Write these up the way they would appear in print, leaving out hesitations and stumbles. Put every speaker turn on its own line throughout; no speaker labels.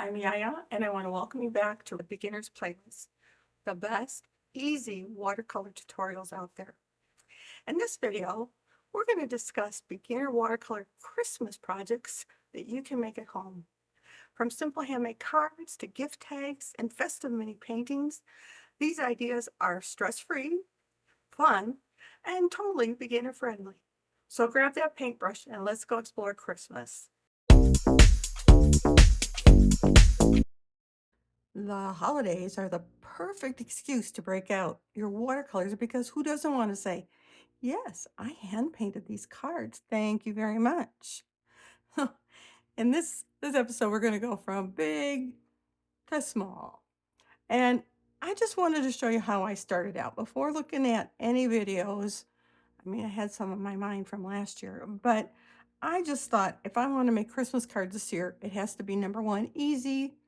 I'm YaYa, and I want to welcome you back to the Beginner's Playlist, the best, easy watercolor tutorials out there. In this video, we're going to discuss beginner watercolor Christmas projects that you can make at home. From simple handmade cards to gift tags and festive mini paintings, these ideas are stress-free, fun, and totally beginner-friendly. So grab that paintbrush and let's go explore Christmas. The holidays are the perfect excuse to break out your watercolors because who doesn't want to say, yes, I hand painted these cards. Thank you very much. In this episode, we're going to go from big to small. And I just wanted to show you how I started out before looking at any videos. I mean, I had some in my mind from last year, but I just thought if I want to make Christmas cards this year, it has to be number one, easy.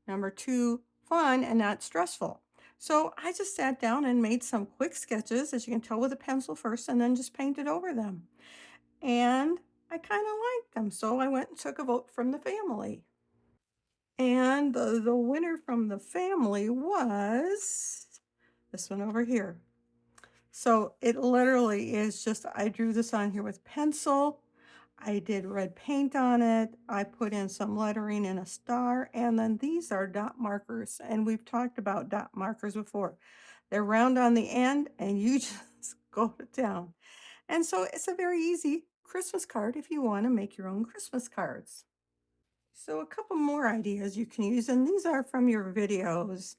Number two, fun and not stressful. So I just sat down and made some quick sketches, as you can tell, with a pencil first, and then just painted over them. And I kind of liked them, so I went and took a vote from the family. And the winner from the family was this one over here. So it literally is just, I drew this on here with pencil. I did red paint on it. I put in some lettering and a star. And then these are dot markers. And we've talked about dot markers before. They're round on the end and you just go to town. And so it's a very easy Christmas card if you want to make your own Christmas cards. So a couple more ideas you can use, and these are from your videos,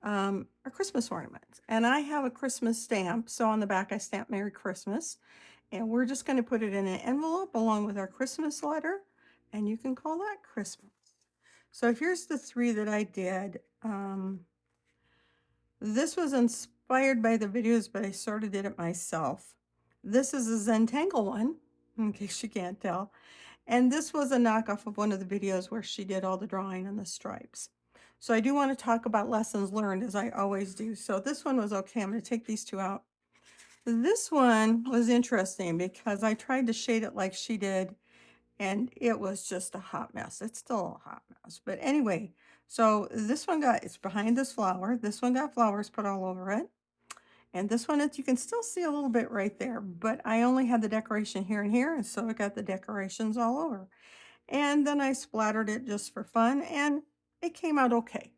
are Christmas ornaments. And I have a Christmas stamp. So on the back, I stamped Merry Christmas. And we're just going to put it in an envelope along with our Christmas letter. And you can call that Christmas. So here's the three that I did. This was inspired by the videos, but I sort of did it myself. This is a Zentangle one, in case you can't tell. And this was a knockoff of one of the videos where she did all the drawing and the stripes. So I do want to talk about lessons learned, as I always do. So this one was okay. I'm going to take these two out. This one was interesting because I tried to shade it like she did, and it was just a hot mess. It's still a hot mess. But anyway, so this one it's behind this flower. This one got flowers put all over it. And this one, you can still see a little bit right there, but I only had the decoration here and here, and so it got the decorations all over. And then I splattered it just for fun, and it came out okay.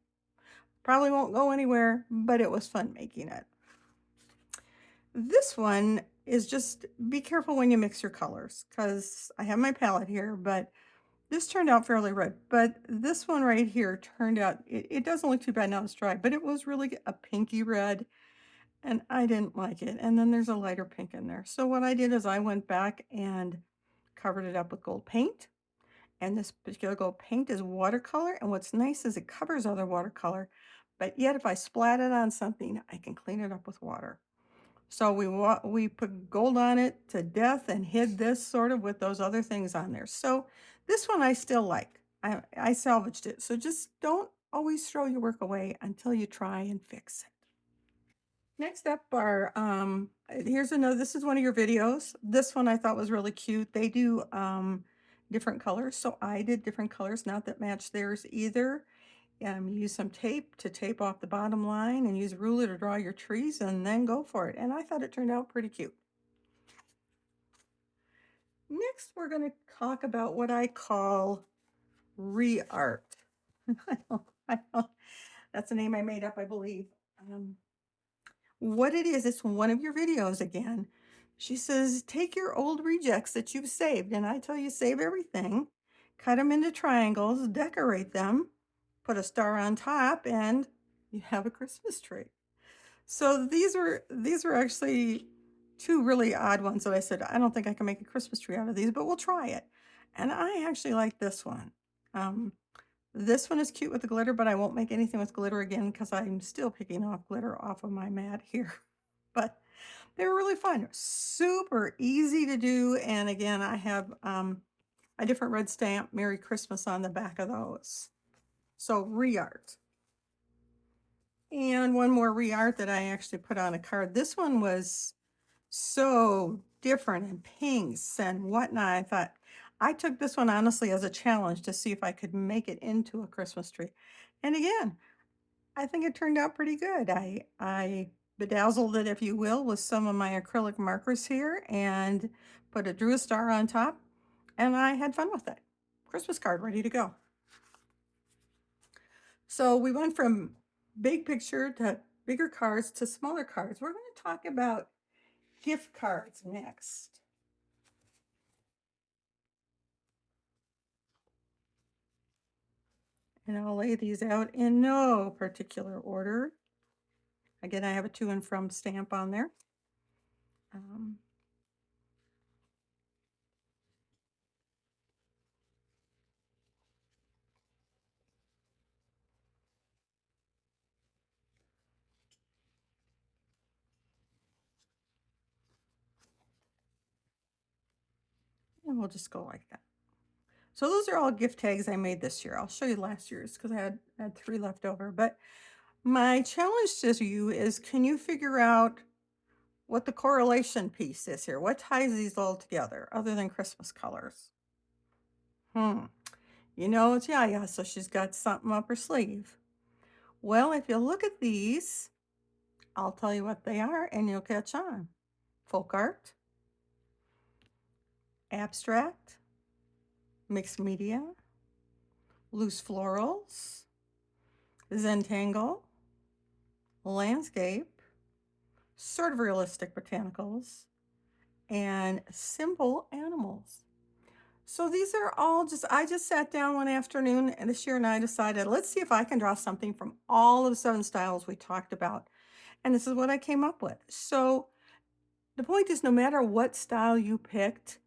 Probably won't go anywhere, but it was fun making it. This one is just be careful when you mix your colors, because I have my palette here, but this turned out fairly red. But this one right here turned out, it doesn't look too bad now it's dry, but it was really a pinky red, and I didn't like it. And then there's a lighter pink in there. So what I did is I went back and covered it up with gold paint. And this particular gold paint is watercolor. And what's nice is it covers other watercolor, but yet if I splat it on something, I can clean it up with water. So we put gold on it to death and hid this sort of with those other things on there. So this one I still like. I salvaged it. So just don't always throw your work away until you try and fix it. Next up are, here's another, this is one of your videos. This one I thought was really cute. They do different colors. So I did different colors, not that match theirs either. Use some tape to tape off the bottom line and use a ruler to draw your trees and then go for it. And I thought it turned out pretty cute. Next, we're going to talk about what I call re-art. That's a name I made up, I believe. What it is, it's one of your videos again. She says, take your old rejects that you've saved, and I tell you, save everything, cut them into triangles, decorate them, put a star on top, and you have a Christmas tree. So these were actually two really odd ones that I said, I don't think I can make a Christmas tree out of these, but we'll try it. And I actually like this one. This one is cute with the glitter, but I won't make anything with glitter again because I'm still picking off glitter off of my mat here. But they were really fun. Super easy to do. And again, I have a different red stamp, Merry Christmas, on the back of those. So re-art. And one more re-art that I actually put on a card. This one was so different and pinks and whatnot. I thought I took this one honestly as a challenge to see if I could make it into a Christmas tree. And again, I think it turned out pretty good. I bedazzled it, if you will, with some of my acrylic markers here and drew a star on top, and I had fun with it. Christmas card ready to go. So we went from big picture to bigger cards to smaller cards. We're going to talk about gift cards next. And I'll lay these out in no particular order. Again, I have a to and from stamp on there. And we'll just go like that. So those are all gift tags I made this year. I'll show you last year's because I had 3 left over. But my challenge to you is, can you figure out what the correlation piece is here? What ties these all together other than Christmas colors? You know it's YaYa, so she's got something up her sleeve. Well, if you look at these, I'll tell you what they are and you'll catch on. Folk art, abstract, mixed media, loose florals, Zentangle, landscape, sort of realistic botanicals, and simple animals. So these are all I just sat down one afternoon and this year and I decided, let's see if I can draw something from all of the 7 styles we talked about. And this is what I came up with. So the point is, no matter what style you picked,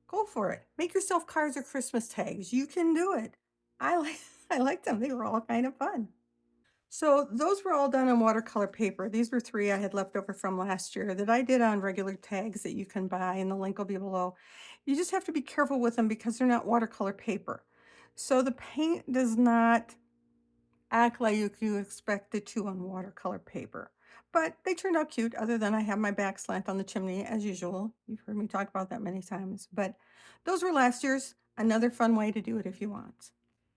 go for it. Make yourself cards or Christmas tags. You can do it. I like I liked them. They were all kind of fun. So those were all done on watercolor paper. These were 3 I had left over from last year that I did on regular tags that you can buy, and the link will be below. You just have to be careful with them because they're not watercolor paper. So the paint does not act like you expect it to on watercolor paper. But they turned out cute, other than I have my back slant on the chimney as usual. You've heard me talk about that many times. But those were last year's. Another fun way to do it if you want.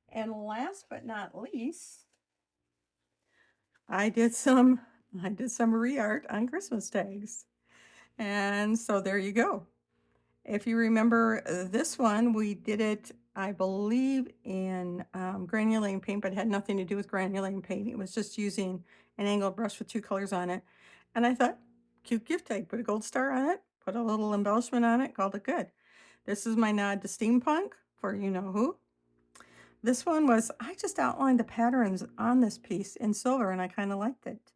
And last but not least, I did some re-art on Christmas tags. And so there you go. If you remember this one, we did it, I believe, in granulating paint, but it had nothing to do with granulating paint. It was just using an angled brush with 2 colors on it. And I thought, cute gift tag, put a gold star on it, put a little embellishment on it, called it good. This is my nod to steampunk for you know who. This one was, I just outlined the patterns on this piece in silver and I kind of liked it.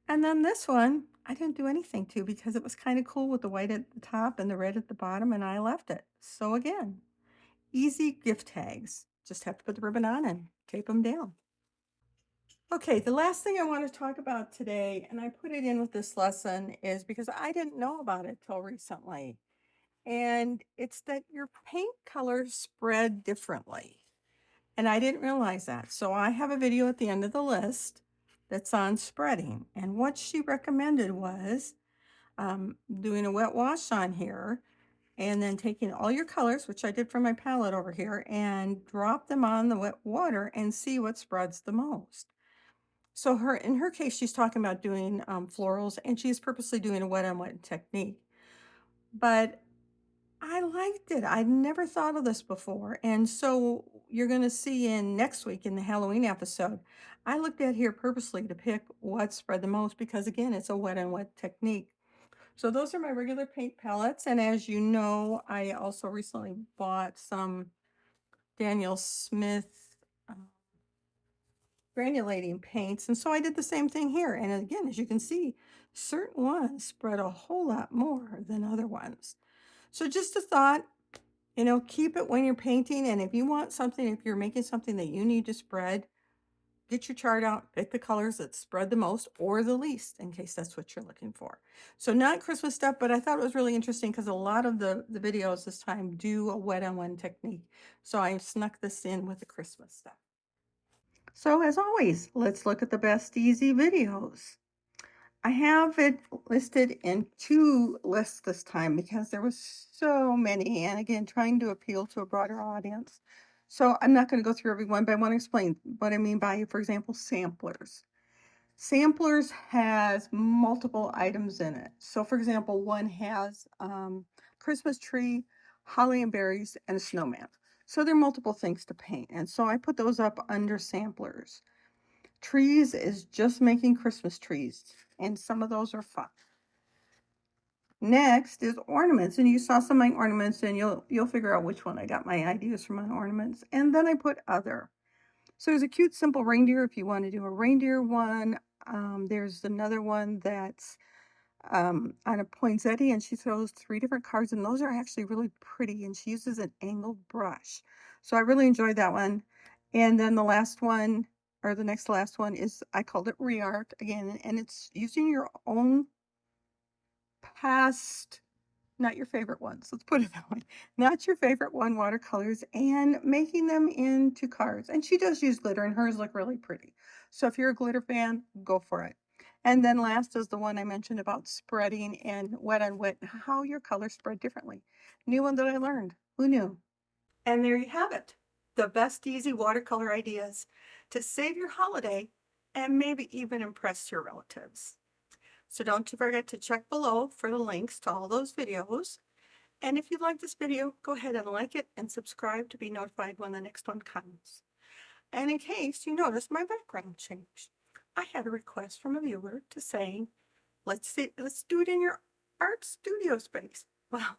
And then this one, I didn't do anything to because it was kind of cool with the white at the top and the red at the bottom, and I left it. So again, easy gift tags. Just have to put the ribbon on and tape them down. Okay, the last thing I want to talk about today, and I put it in with this lesson, is because I didn't know about it till recently. And it's that your paint colors spread differently. And I didn't realize that. So I have a video at the end of the list that's on spreading. And what she recommended was doing a wet wash on here and then taking all your colors, which I did from my palette over here, and drop them on the wet water and see what spreads the most. So in her case, she's talking about doing florals, and she's purposely doing a wet on wet technique. But I liked it. I'd never thought of this before. And so you're going to see in next week in the Halloween episode, I looked at here purposely to pick what spread the most because, again, it's a wet and wet technique. So those are my regular paint palettes. And as you know, I also recently bought some Daniel Smith granulating paints. And so I did the same thing here. And again, as you can see, certain ones spread a whole lot more than other ones. So just a thought, you know, keep it when you're painting. And if you want something, if you're making something that you need to spread, get your chart out, pick the colors that spread the most or the least in case that's what you're looking for. So not Christmas stuff, but I thought it was really interesting because a lot of the videos this time do a wet on one technique. So I snuck this in with the Christmas stuff. So as always, let's look at the best easy videos. I have it listed in 2 lists this time because there was so many, and again, trying to appeal to a broader audience. So I'm not gonna go through every one, but I wanna explain what I mean by, for example, samplers. Samplers has multiple items in it. So for example, one has Christmas tree, holly and berries, and a snowman. So there are multiple things to paint. And so I put those up under samplers. Trees is just making Christmas trees, and some of those are fun. Next is ornaments, and you saw some of my ornaments, and you'll figure out which one I got my ideas from on ornaments. And then I put other. So there's a cute simple reindeer if you want to do a reindeer one. There's another one that's on a poinsettia, and she throws 3 different cards, and those are actually really pretty, and she uses an angled brush. So I really enjoyed that one. And then the last one, or the next to last one, is I called it Reart again, and it's using your own past, not your favorite ones, let's put it that way, not your favorite one watercolors, and making them into cards. And she does use glitter, and hers look really pretty. So if you're a glitter fan, go for it. And then last is the one I mentioned about spreading and wet on wet, how your colors spread differently. New one that I learned. Who knew? And there you have it. The best easy watercolor ideas to save your holiday and maybe even impress your relatives. So don't forget to check below for the links to all those videos. And if you like this video, go ahead and like it and subscribe to be notified when the next one comes. And in case you notice my background changed, I had a request from a viewer to say, let's do it in your art studio space. Well,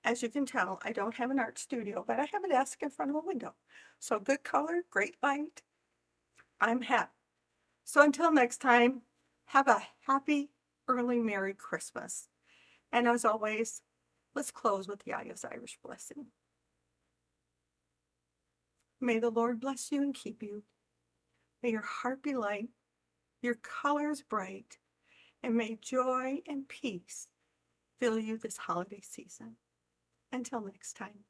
as you can tell, I don't have an art studio, but I have a desk in front of a window. So good color, great light. I'm happy. So until next time, have a happy, early Merry Christmas. And as always, let's close with YaYa's Irish blessing. May the Lord bless you and keep you. May your heart be light, your colors bright, and may joy and peace fill you this holiday season. Until next time.